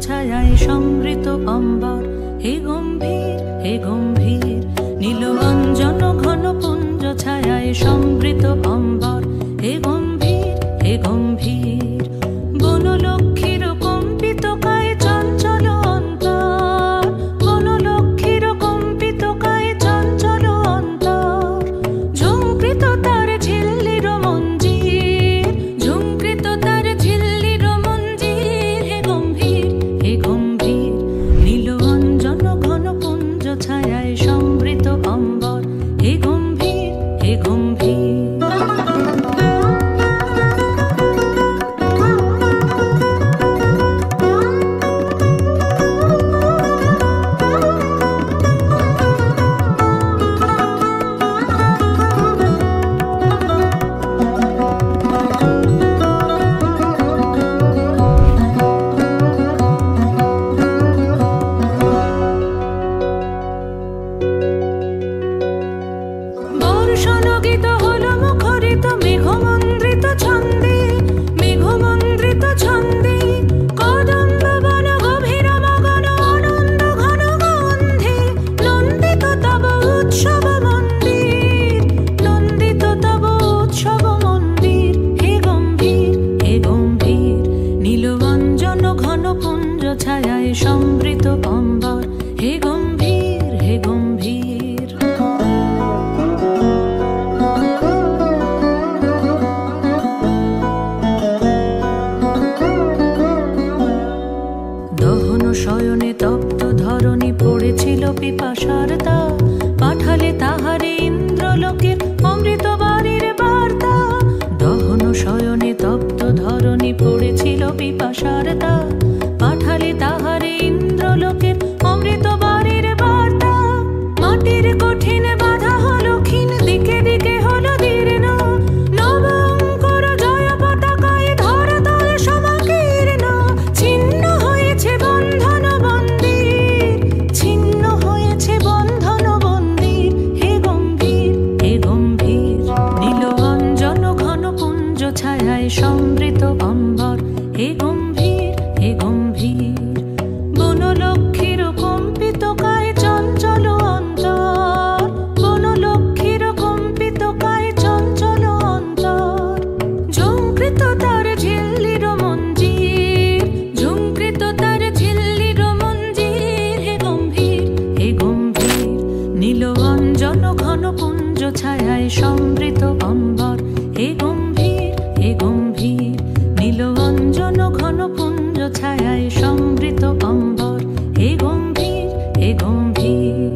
ছায়ায় সমৃত অম্বর, হে গম্ভীর হে গম্ভীর। নীল অঞ্জন ঘন পুঞ্জ ছায়ায় সমৃত অম্বর, হে গম্ভীর হে গম্ভীর। বনলক্ষ্মীর কম্পিত কায় চঞ্চল অন্তর, বনলক্ষ্মীর কম্পিত কায় চঞ্চল অন্তর। ঝুঙ্কৃত তার ঝিল্লির মঞ্জির, ঝুঙ্কৃত তার ঝিল্লির মঞ্জির, হে গম্ভীর হে গম্ভীর। নীল অঞ্জন ঘন পুঞ্জ ছায়ায় সমৃত অম্বর, হে গম্ভীর হে গম্ভীর। বর্ষণগীত হলো মুখরিত মেঘমন্দ্রিত ছন্দে, মেঘমন্দ্রিত ছন্দে। কদম্ব বন গভীর মগন আনন্দ ঘন গন্ধে, নন্দিত তব উৎসব মন্দির, নন্দিত তব উৎসব মন্দির, হে গম্ভীর হে গম্ভীর। নীলবঞ্জন ঘন পুঞ্জ ছায়ায় সমৃত অম্বর, হে গম্ভীর হে গম্ভীর। দহন শয়নে তপ্ত ধরণী পড়েছিল পিপাসার তা, পাঠালে তাহারে ইন্দ্রলোকের অমৃত বাড়ির বার্তা। দহন শয়নে তপ্ত ধরণী পড়েছিল পিপাসার তা, পাঠালে তাহারে ইন্দ্রলোকের অমৃত বাড়ির বার্তা। মাটির কঠিন বাধা হলো ক্ষীণ, দিকে দিকে হলো দীর্ণ, নবঙ্কর জয় পতাকায় ধরাতল সমাকীর্ণ। ছিন্ন হয়েছে বন্ধন বন্দির, ছিন্ন হয়েছে বন্ধন বন্দির, হে গম্ভীর হে গম্ভীর। নীল অঞ্জন ঘন পুঞ্জ ছায়ায় সমৃত অম্বর, হে গম্ভীর হে গম্ভীর। বনলক্ষ্মীর কম্পিত কায় চঞ্চল অন্তর, বনলক্ষ্মীর কম্পিত কায় চঞ্চল অন্তর। ঝুঙ্কৃত তার ঝিল্লির মঞ্জির, ঝুঙ্কৃত তার ঝিল্লির মঞ্জির, হে গম্ভীর হে গম্ভীর। নীল অঞ্জন ঘন পুঞ্জ ছায়ায় সমৃত অম্বর, হে গম্ভীর হে গম্ভীর। নীল অঞ্জন ঘন পুঞ্জ ছায়ায় সমৃত অম্বর, হে গম্ভীর হে গম্ভীর।